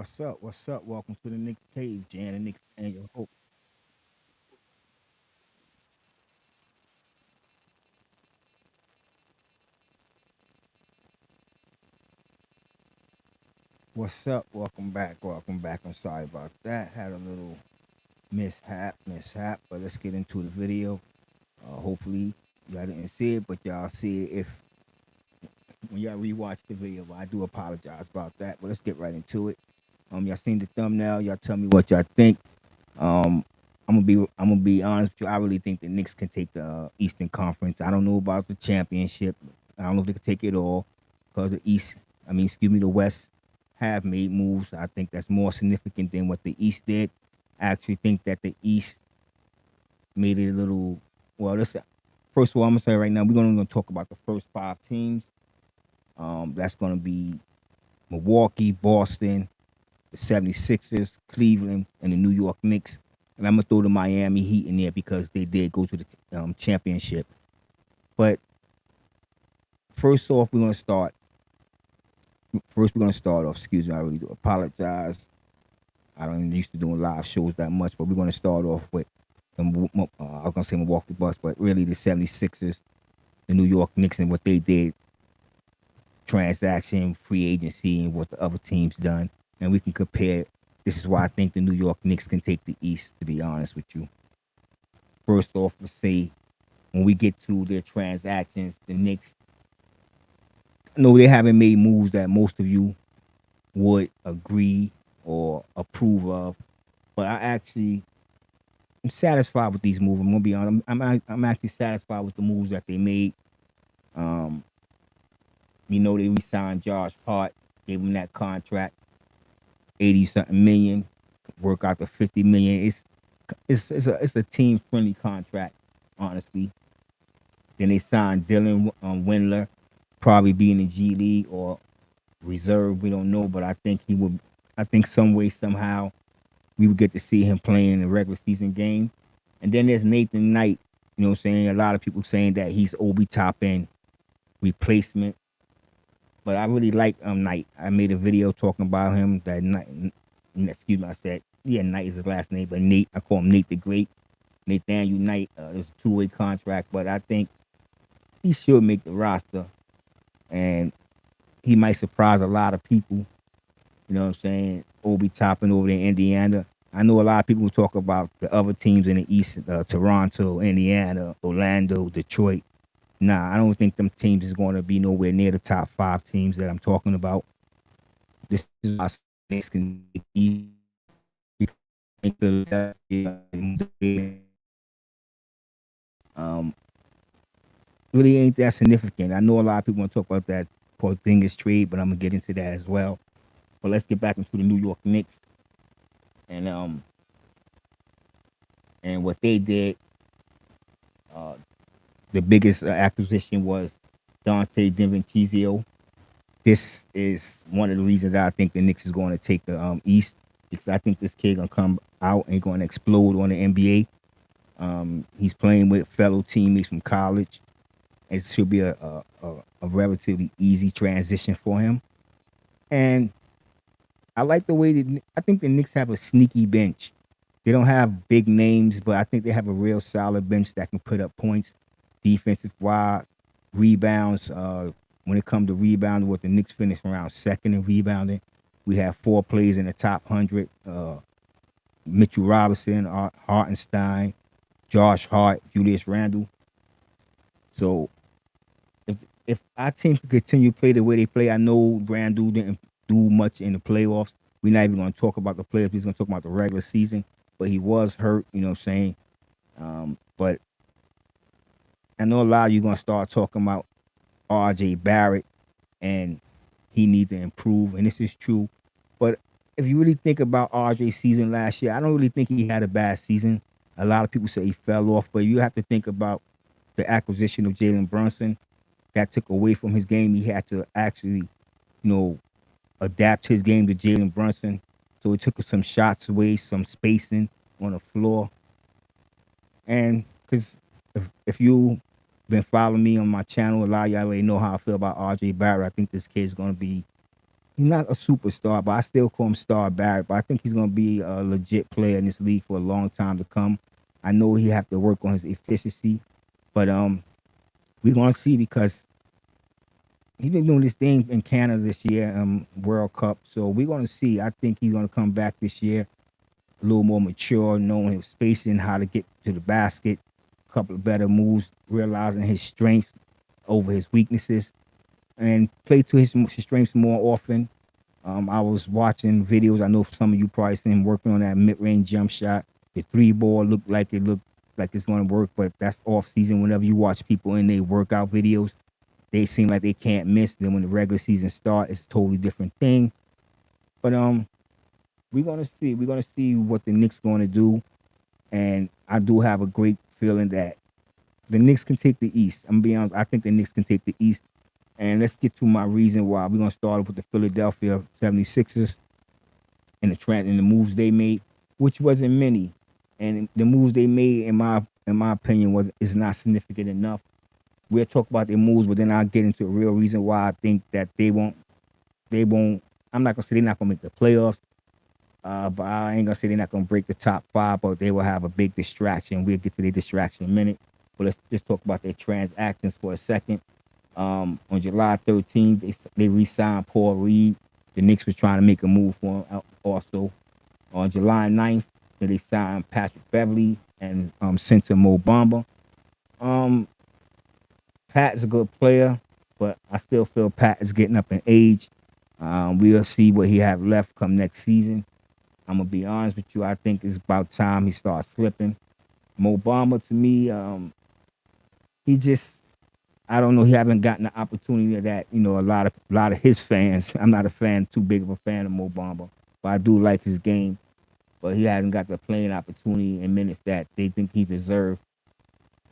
What's up? What's up? Welcome to the Knicks cage, Jan and Knicks and your hope. What's up? Welcome back. Welcome back. I'm sorry about that. Had a little mishap, but let's get into the video. Hopefully y'all didn't see it, but y'all see it if when y'all rewatch the video. But I do apologize about that. But let's get right into it. Y'all seen the thumbnail. Y'all tell me what y'all think. Um, I'm gonna be honest with you. I really think the Knicks can take the Eastern Conference. I don't know about the championship. I don't know if they can take it all because the East. Excuse me, the West have made moves. I think that's more significant than what the East did. I actually think that the East made it a little. Well, let's first of all, I'm gonna say right now we're gonna talk about the first five teams. That's gonna be Milwaukee, Boston, the 76ers, Cleveland, and the New York Knicks. And I'm gonna throw the Miami Heat in there because they did go to the championship. But first off, we're gonna start. First, we're gonna start off. Excuse me, I really do apologize. I don't even used to doing live shows that much, but we're gonna start off with I was gonna say Milwaukee Bucks, but really the 76ers, the New York Knicks, and what they did, transaction, free agency, and what the other teams done, and we can compare. This is why I think the New York Knicks can take the East. To be honest with you, first off, let's say when we get to their transactions, the Knicks, no, they haven't made moves that most of you would agree or approve of. But I actually am satisfied with these moves. I'm gonna be honest. I'm actually satisfied with the moves that they made. Um, they re-signed Josh Hart, gave him that contract, 80 something million, work out to 50 million. It's a team friendly contract, honestly. Then they signed Dylan Windler, probably be in the G League or reserve. We don't know, but I think he would. I think some way somehow we would get to see him playing in the regular season game. And then there's Nathan Knight. You know what I'm saying? A lot of people saying that he's Obi Toppin replacement, but I really like Knight. I made a video talking about him. That Knight, excuse me, I said Knight is his last name, but Nate, I call him Nate the Great. Nathaniel Knight. It's a two-way contract, but I think he should make the roster, and he might surprise a lot of people. You know what I'm saying? Obi Toppin over there in Indiana. I know a lot of people talk about the other teams in the East, Toronto, Indiana, Orlando, Detroit. Nah, I don't think them teams is going to be nowhere near the top five teams that I'm talking about. This is why things can be easy. Um, really ain't that significant. I know a lot of people want to talk about that Porzingis trade, but I'm gonna get into that as well. But let's get back into the New York Knicks and what they did. Uh, the biggest acquisition was Dante DiVincenzo. This is one of the reasons I think the Knicks is going to take the East because I think this kid gonna come out and going to explode on the NBA. He's playing with fellow teammates from college. It should be a relatively easy transition for him. And I like the way that I think the Knicks have a sneaky bench. They don't have big names, but I think they have a real solid bench that can put up points, defensive wise, rebounds. When it comes to rebounding, what the Knicks finished around second in rebounding. We have four players in the top 100. Mitchell Robinson, Hartenstein, Josh Hart, Julius Randle. So if if our team can continue to play the way they play, I know Randle didn't do much in the playoffs. We're not even going to talk about the playoffs. We're going to talk about the regular season. But he was hurt, you know what I'm saying? But I know a lot of you going to start talking about RJ Barrett and he needs to improve. And this is true. But if you really think about RJ's season last year, I don't really think he had a bad season. A lot of people say he fell off, but you have to think about the acquisition of Jalen Brunson that took away from his game. He had to actually, adapt his game to Jalen Brunson. So it took some shots away, some spacing on the floor. And because if you been following me on my channel, a lot of y'all already know how I feel about RJ Barrett. I think this kid's going to be He's not a superstar, but I still call him Star Barrett. But I think he's gonna be a legit player in this league for a long time to come. I know he have to work on his efficiency, but we're gonna see because he's been doing this thing in Canada this year, World Cup. So we're gonna see. I think he's gonna come back this year a little more mature, knowing his spacing, how to get to the basket, a couple of better moves, realizing his strengths over his weaknesses, and play to his strengths more often. I was watching videos. I know some of you probably seen him working on that mid-range jump shot. The three ball looked like it's going to work, but that's off season. Whenever you watch people in their workout videos, they seem like they can't miss. Then when the regular season starts, it's a totally different thing. But we're gonna see. We're gonna see what the Knicks going to do, and I do have a great feeling that the Knicks can take the East. I'm gonna be honest. I think the Knicks can take the East. And let's get to my reason why. We're gonna start off with the Philadelphia 76ers and the moves they made, which wasn't many. And the moves they made, in my opinion, was is not significant enough. We'll talk about their moves, but then I'll get into a real reason why I think that they won't. I'm not gonna say they're not gonna make the playoffs, but I ain't gonna say they're not gonna break the top five, but they will have a big distraction. We'll get to their distraction in a minute. But let's just talk about their transactions for a second. On July 13th, they re-signed Paul Reed. The Knicks was trying to make a move for him also. On July 9th, they signed Patrick Beverly and center Mo Bamba. Um, Pat is a good player, but I still feel Pat is getting up in age. We'll see what he have left come next season. I'm gonna be honest with you. I think it's about time he starts slipping. Mo Bamba to me, he just I don't know. He haven't gotten the opportunity that a lot of his fans. I'm not a fan, too big of a fan of Mo Bamba, but I do like his game. But he hasn't got the playing opportunity in minutes that they think he deserved.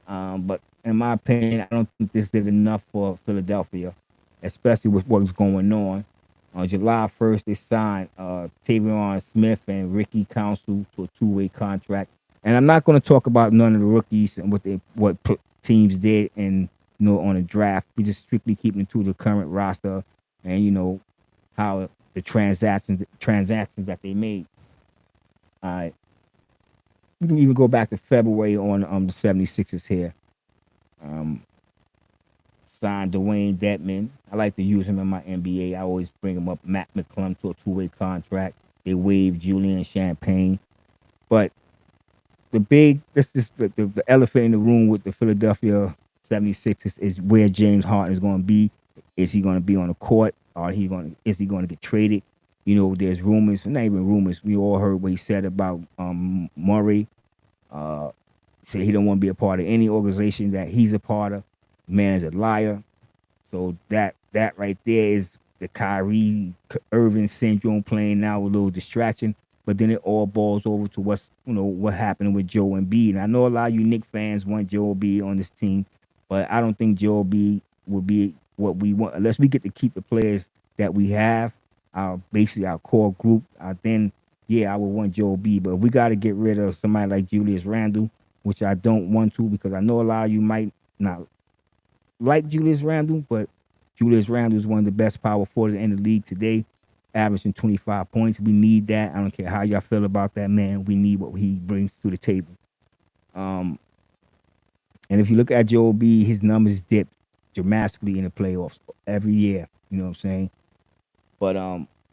But in my opinion, I don't think this did enough for Philadelphia, especially with what's going on. On July 1st, they signed Tavion Smith and Ricky Council to a two-way contract. And I'm not going to talk about none of the rookies and teams did and on the draft. We just strictly keeping it to the current roster and how the transactions that they made. Uh, we can even go back to February on the 76ers here. Um, Signed Dwayne Dedman. I like to use him in my NBA. I always bring him up. Matt McClung to a two-way contract. They waived Julian Champagne. But this is the elephant in the room with the Philadelphia 76ers is where James Harden is going to be. Is he going to be on the court or is he going to get traded? There's rumors, not even rumors. We all heard what he said about Murray. Uh, Say he don't want to be a part of any organization that he's a part of. Man is a liar. So that right there is the Kyrie Irving syndrome playing now with a little distraction. But then it all boils over to what happened with Joe Embiid. And I know a lot of you Knicks fans want Joe Embiid on this team, but I don't think Joe Embiid will be what we want unless we get to keep the players that we have, basically our core group. Then yeah, I would want Joe Embiid. But we got to get rid of somebody like Julius Randle, which I don't want to because I know a lot of you might not like Julius Randle, but Julius Randle is one of the best power forwards in the league today, averaging 25 points. We need that. I don't care how y'all feel about that man. We need what he brings to the table. Um, and if you look at Joe B, his numbers dip dramatically in the playoffs every year. You know what I'm saying? But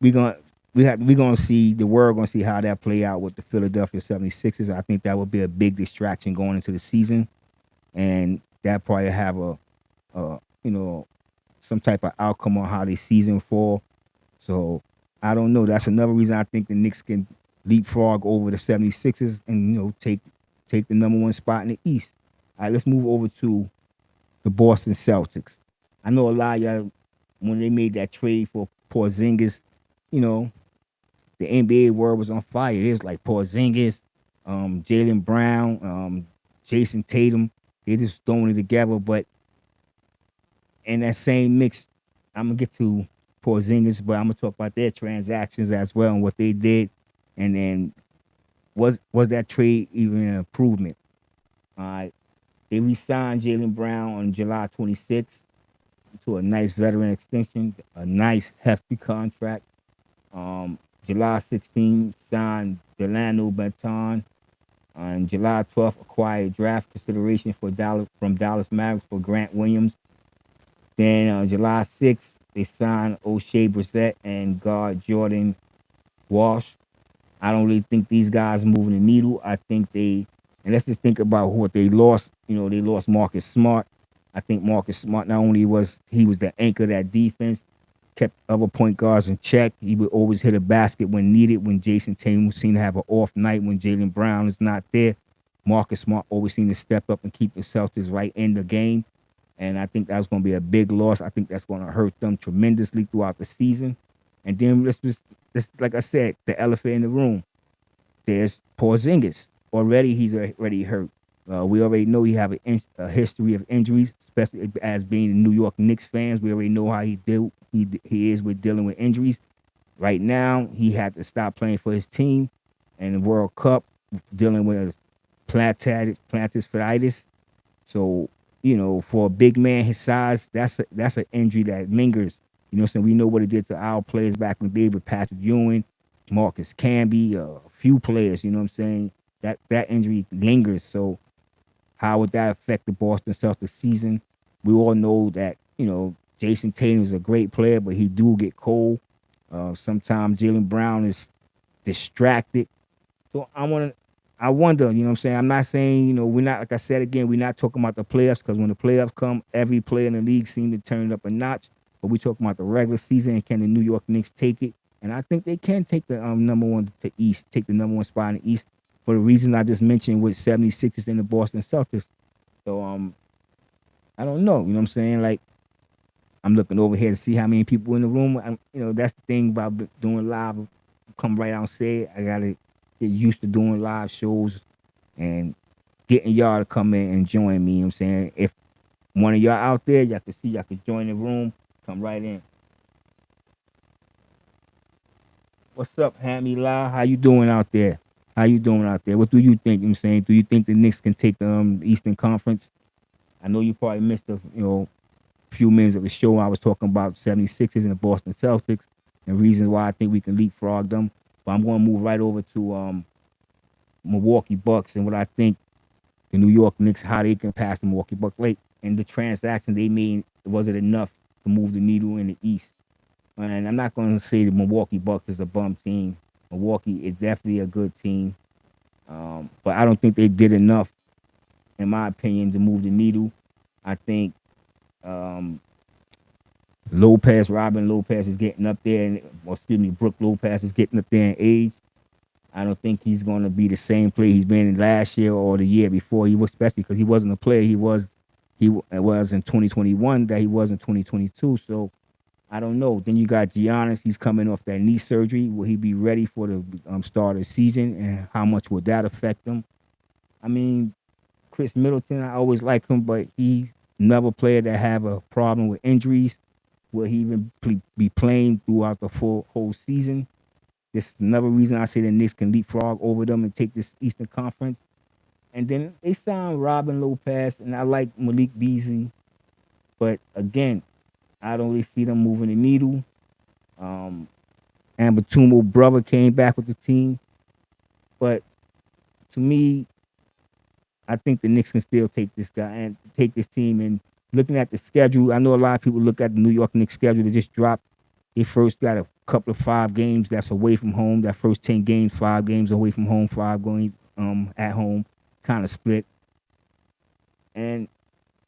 we gonna we gonna see the world gonna see how that play out with the Philadelphia 76ers. I think that would be a big distraction going into the season, and that probably have a some type of outcome on how the season fall. So I don't know. That's another reason I think the Knicks can leapfrog over the 76ers and take the number one spot in the East. All right, let's move over to the Boston Celtics. I know a lot of y'all when they made that trade for Porzingis, you know, the NBA world was on fire. It is like Porzingis, Jalen Brown, Jason Tatum. They just throwing it together, but in that same mix, I'm gonna get to Porzingis, but I'm gonna talk about their transactions as well and what they did, and then was that trade even an improvement? All right, they re-signed Jalen Brown on July 26th. to a nice veteran extension, a nice hefty contract. Um, July 16th signed Delano Benton. On July 12th, acquired draft consideration for Dallas from Dallas Mavericks for Grant Williams. Then on July 6th, they signed O'Shea Brissett and guard Jordan Walsh. I don't really think these guys are moving the needle. I think and let's just think about what they lost. They lost Marcus Smart. I think Marcus Smart not only was he was the anchor of that defense, kept other point guards in check. He would always hit a basket when needed. When Jason Tatum seemed to have an off night, when Jaylen Brown is not there, Marcus Smart always seemed to step up and keep the Celtics right in the game. And I think that's going to be a big loss. I think that's going to hurt them tremendously throughout the season. And then let's like I said, the elephant in the room. There's Porzingis. Already, he's already hurt. We already know he have a history of injuries, especially as being New York Knicks fans. We already know how he is with dealing with injuries. Right now, he had to stop playing for his team in the World Cup, dealing with plantar fasciitis. So, for a big man his size, that's an injury that lingers. So we know what it did to our players back in the day with Patrick Ewing, Marcus Camby, a few players. You know what I'm saying? That injury lingers. So how would that affect the Boston Celtics season? We all know that Jason Tatum is a great player, but he do get cold. Sometimes Jaylen Brown is distracted. So I wonder, you know what I'm saying? I'm not saying, we're not, like I said again, we're not talking about the playoffs because when the playoffs come, every player in the league seems to turn it up a notch. But we're talking about the regular season and can the New York Knicks take it? And I think they can take the number one to East, take the number one spot in the East for the reason I just mentioned with 76ers and the Boston Celtics. So I don't know, you know what I'm saying? Like I'm looking over here to see how many people in the room. That's the thing about doing live. Come right out and say it. I gotta get used to doing live shows and getting y'all to come in and join me. You know what I'm saying? If one of y'all out there, y'all can see, y'all can join the room. Come right in. What's up, Hammy La? How you doing out there? How you doing out there? What do you think? You know what I'm saying? Do you think the Knicks can take the Eastern Conference? I know you probably missed a few minutes of the show. I was talking about 76ers and the Boston Celtics and reasons why I think we can leapfrog them. But I'm going to move right over to Milwaukee Bucks and what I think the New York Knicks, how they can pass the Milwaukee Bucks late. And the transaction they made, was it enough to move the needle in the East? And I'm not going to say the Milwaukee Bucks is a bum team. Milwaukee is definitely a good team. But I don't think they did enough, in my opinion, to move the needle. I think um, Robin Lopez is getting up there, or excuse me, Brooke Lopez is getting up there in age. I don't think he's going to be the same player he's been in last year or the year before. He was, especially because he wasn't a player. He was in 2021 that he was in 2022. So I don't know. Then you got Giannis. He's coming off that knee surgery. Will he be ready for the start of the season? And how much will that affect him? I mean, Chris Middleton, I always like him, but he's another player that have a problem with injuries. Will he even be playing throughout the full whole season? This is another reason I say the Knicks can leapfrog over them and take this Eastern Conference. And then they signed Robin Lopez, and I like Malik Beasley. But again, I don't really see them moving the needle. Um, Ambatumo brother came back with the team. But to me, I think the Knicks can still take this guy and take this team. And looking at the schedule, I know a lot of people look at the New York Knicks schedule. They just dropped. They first got a couple of 5 games that's away from home. That first 10 games, 5 games away from home, 5 going at home, kind of split. And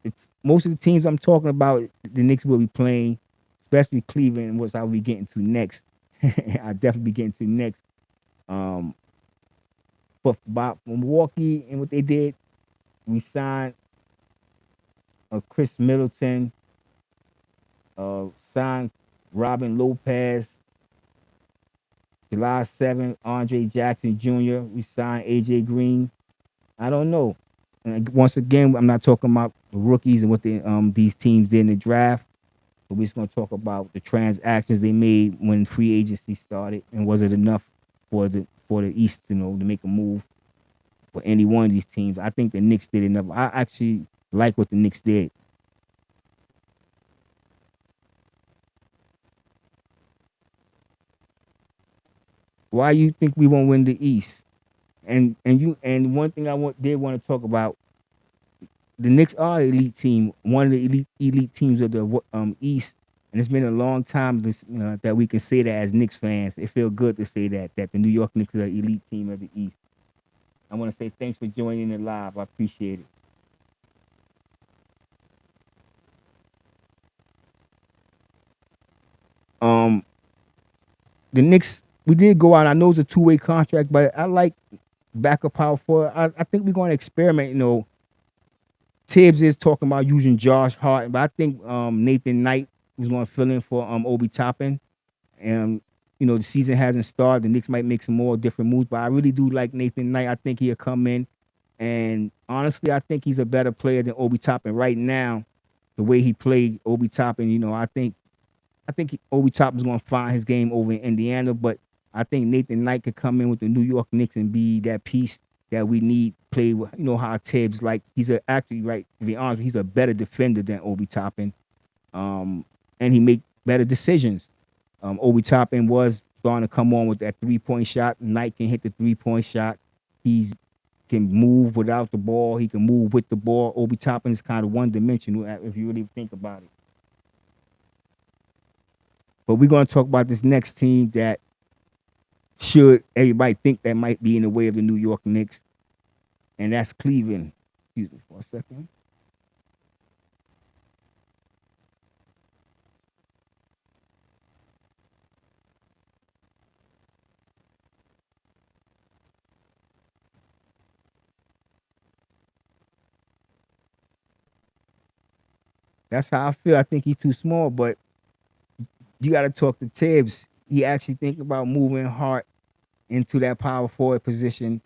it's most of the teams I'm talking about. The Knicks will be playing, especially Cleveland, which I'll be getting to next. I'll definitely be getting to next. Um, but about Milwaukee and what they did, we signed Chris Middleton, signed Robin Lopez. July 7th, Andre Jackson Jr. We signed AJ Green. I don't know. And once again, I'm not talking about the rookies and what these teams did in the draft, but we're just going to talk about the transactions they made when free agency started, and was it enough for the East, to make a move for any one of these teams? I think the Knicks did enough. I actually like what the Knicks did. Why you think we won't win the East? And one thing did want to talk about, the Knicks are an elite team, one of the elite teams of the East, and it's been a long time that we can say that as Knicks fans. It feels good to say that the New York Knicks are an elite team of the East. I want to say thanks for joining the live. I appreciate it. Um, the Knicks, we did go out. I know it's a two-way contract, but I like backup power forward. I think we're going to experiment. Tibbs is talking about using Josh Hart, but I think Nathan Knight was going to fill in for Obi Toppin. And the season hasn't started. The Knicks might make some more different moves, but I really do like Nathan Knight. I think he'll come in, and honestly, I think he's a better player than Obi Toppin right now. The way he played Obi Toppin, I think Obi Toppin's going to find his game over in Indiana, but I think Nathan Knight could come in with the New York Knicks and be that piece that we need. Play with, how Tibbs, like, actually, right, to be honest, he's a better defender than Obi Toppin, um, and he make better decisions. Obi Toppin was starting to come on with that 3-point shot. Knight can hit the 3-point shot. He can move without the ball. He can move with the ball. Obi Toppin is kind of one dimensional if you really think about it. But we're going to talk about this next team that should everybody think that might be in the way of the New York Knicks, and that's Cleveland. Excuse me for a second. That's how I feel. I think he's too small, but you got to talk to Tibbs. He actually think about moving Hart into that power forward position.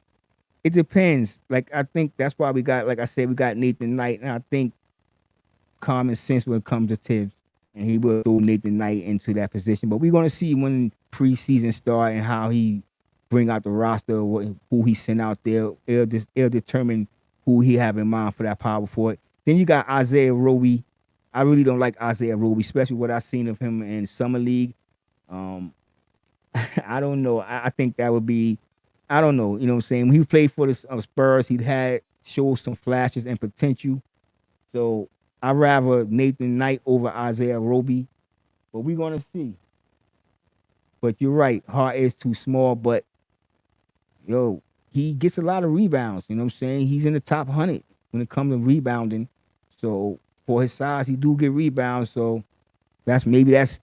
It depends. Like, I think that's why we got, like I said, we got Nathan Knight, and I think common sense when it comes to Tibbs, and he will throw Nathan Knight into that position. But we're gonna see when preseason start and how he bring out the roster, who he sent out there. It'll determine who he have in mind for that power forward. Then you got Isaiah Roby. I really don't like Isaiah Roby, especially what I've seen of him in summer league. Um, I don't know. I think that would be, I don't know. You know what I'm saying? When he played for the Spurs, he'd had showed some flashes and potential. So I'd rather Nathan Knight over Isaiah Roby, but we're gonna see. But you're right, Hart is too small, but yo, he gets a lot of rebounds. You know what I'm saying? He's in the top 100 when it comes to rebounding. So for his size, he do get rebounds. So that's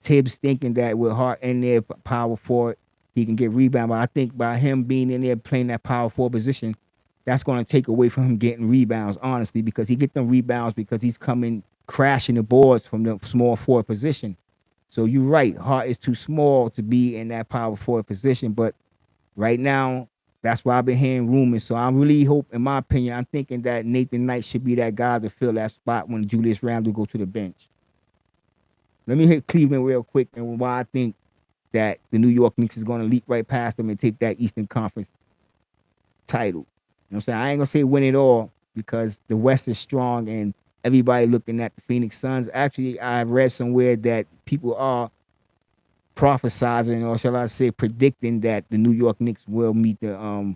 Tibbs thinking that with Hart in there, power forward, he can get rebound. But I think by him being in there playing that power forward position, that's going to take away from him getting rebounds, honestly, because he get them rebounds because he's coming crashing the boards from the small forward position. So you're right, Hart is too small to be in that power forward position. But right now, that's why I've been hearing rumors. So I really hope, in my opinion, I'm thinking that Nathan Knight should be that guy to fill that spot when Julius Randle go to the bench. Let me hit Cleveland real quick and why I think that the New York Knicks is going to leap right past them and take that Eastern Conference title. You know what I'm saying? I ain't gonna say win it all because the West is strong and everybody looking at the Phoenix Suns. Actually, I read somewhere that people are prophesizing, or shall I say, predicting that the New York Knicks will meet the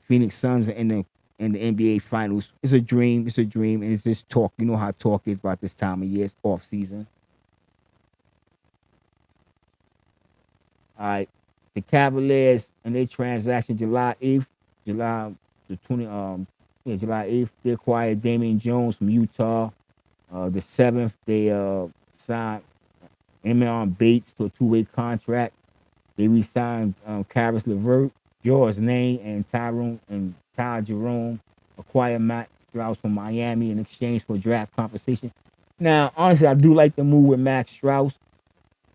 Phoenix Suns in the NBA Finals. It's a dream. It's a dream, and it's just talk. You know how talk is about this time of year. It's off season. All right, the Cavaliers and their transaction July 8th, July the 20 yeah, July 8th, they acquired Damian Jones from Utah. The 7th, they signed Emon Bates to a two-way contract. They re-signed Karis LeVert, George Lane, and Tyrone and Ty Jerome. Acquired Matt Strauss from Miami in exchange for draft compensation. Now, honestly, I do like the move with Max Strauss,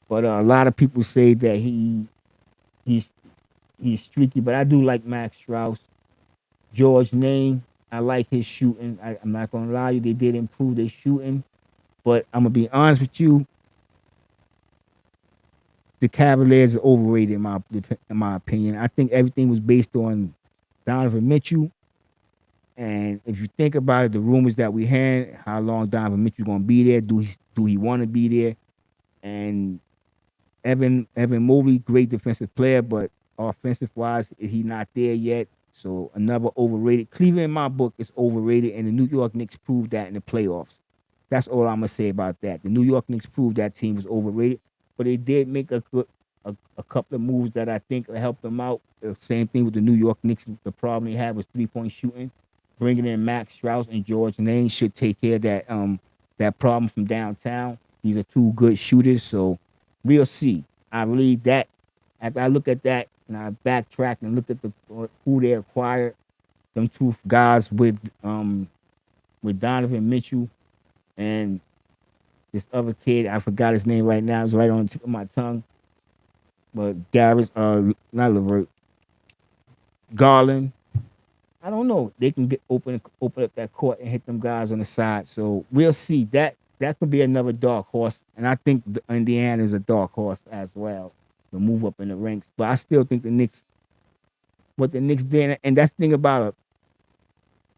but a lot of people say that he's he's streaky. But I do like Max Strauss. George Lane, I like his shooting. I'm not gonna lie to you, they did improve their shooting. But I'm gonna be honest with you, the Cavaliers are overrated in my opinion. I think everything was based on Donovan Mitchell. And if you think about it, the rumors that we had, how long Donovan Mitchell gonna be there? Do he want to be there? And Evan Mobley, great defensive player, but offensive wise, he not there yet. So another overrated. Cleveland, in my book, is overrated, and the New York Knicks proved that in the playoffs. That's all I'm gonna say about that. The New York Knicks proved that team was overrated, but they did make a couple of moves that I think helped them out. The same thing with the New York Knicks. The problem they had was 3-point shooting. Bringing in Max Strauss and George Lane should take care of that problem from downtown. These are two good shooters, so we'll see. I really that after I look at that and I backtrack and look at who they acquired, them two guys with Donovan Mitchell and this other kid, I forgot his name right now. It's right on the tip of my tongue. But Garris, not Levert, Garland. I don't know. They can open up that court and hit them guys on the side. So we'll see. That could be another dark horse, and I think Indiana is a dark horse as well to move up in the ranks. But I still think the Knicks, what the Knicks did, and that's the thing about it.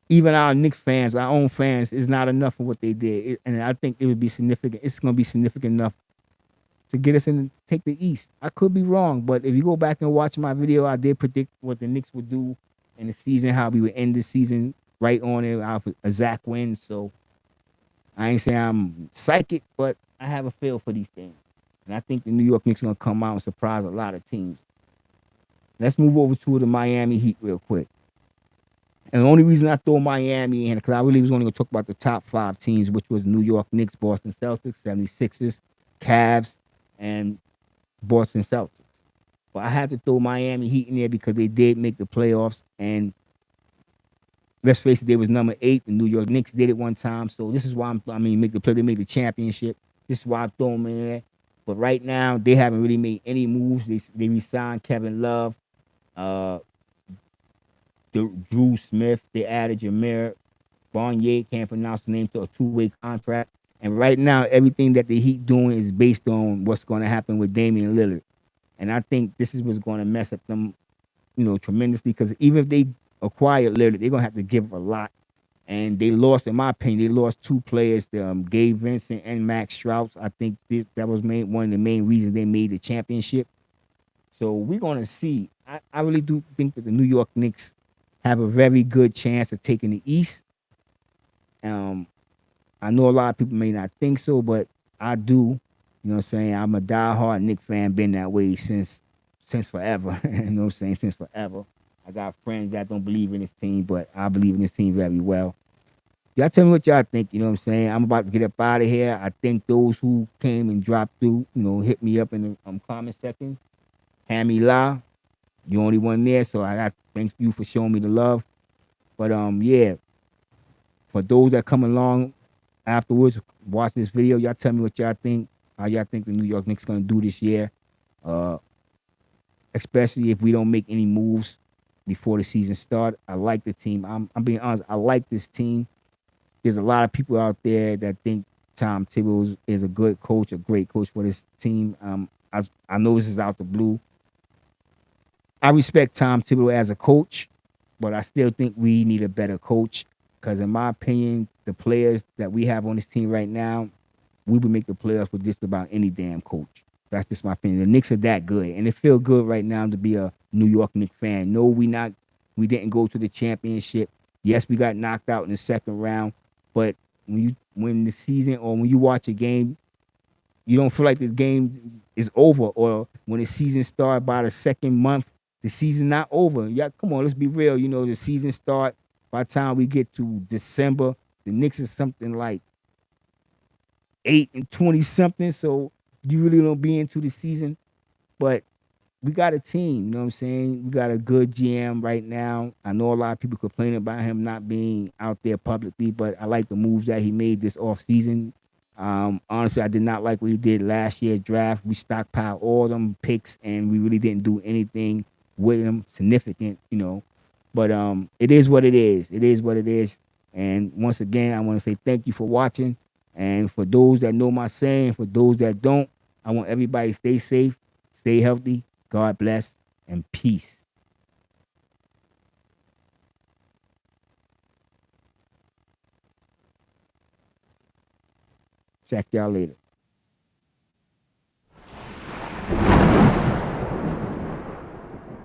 Even our Knicks fans, our own fans, is not enough for what they did, and I think it would be significant. It's going to be significant enough to get us in and take the East. I could be wrong, but if you go back and watch my video, I did predict what the Knicks would do in the season, how we would end the season right on it. A Zach win. So I ain't saying I'm psychic, but I have a feel for these things. And I think the New York Knicks are gonna come out and surprise a lot of teams. Let's move over to the Miami Heat real quick. And the only reason I throw Miami in, because I really was only going to talk about the top five teams, which was New York Knicks, Boston Celtics, 76ers, Cavs, and Boston Celtics. But I had to throw Miami Heat in there because they did make the playoffs. And let's face it, they was number 8. The New York Knicks did it one time. So this is why make the play. They made the championship. This is why I throw them in there. But right now, they haven't really made any moves. They re-signed Kevin Love, uh, Drew Smith. They added Jameer Barnier, can't pronounce the name, to a two-way contract. And right now, everything that the Heat doing is based on what's going to happen with Damian Lillard. And I think this is what's going to mess up them, tremendously. Because even if they acquire Lillard, they're going to have to give up a lot. And they lost, in my opinion, they lost two players, Gabe Vincent and Max Strauss. I think that was one of the main reasons they made the championship. So we're going to see. I really do think that the New York Knicks have a very good chance of taking the East. Um, I know a lot of people may not think so, but I do. You know what I'm saying? I'm a diehard Knicks fan, been that way since forever. You know what I'm saying? Since forever. I got friends that don't believe in this team, but I believe in this team very well. Y'all tell me what y'all think, you know what I'm saying? I'm about to get up out of here. I thank those who came and dropped through, hit me up in the comment section. Hammy La, you only one there, so I got thank you for showing me the love. But yeah, for those that come along afterwards, watch this video. Y'all tell me what y'all think. How y'all think the New York Knicks gonna do this year? Uh, Especially if we don't make any moves before the season start. I like the team. I'm being honest. I like this team. There's a lot of people out there that think Tom Thibodeau is a good coach, a great coach for this team. I know this is out the blue. I respect Tom Thibodeau as a coach, but I still think we need a better coach. Because in my opinion, the players that we have on this team right now, we would make the playoffs with just about any damn coach. That's just my opinion. The Knicks are that good, and it feels good right now to be a New York Knicks fan. No, we not. We didn't go to the championship. Yes, we got knocked out in the second round, but when you win the season or when you watch a game, you don't feel like the game is over. Or when the season started by the second month, the season not over. Yeah, come on, let's be real. The season start by the time we get to December, the Knicks is something like 8-20 something. So you really don't be into the season. But we got a team, you know what I'm saying? We got a good GM right now. I know a lot of people complain about him not being out there publicly, but I like the moves that he made this off season. Honestly, I did not like what he did last year draft. We stockpiled all them picks and we really didn't do anything with them significant. But it is what it is. It is what it is. And once again, I want to say thank you for watching. And for those that know my saying, for those that don't, I want everybody to stay safe, stay healthy. God bless and peace. Check y'all later.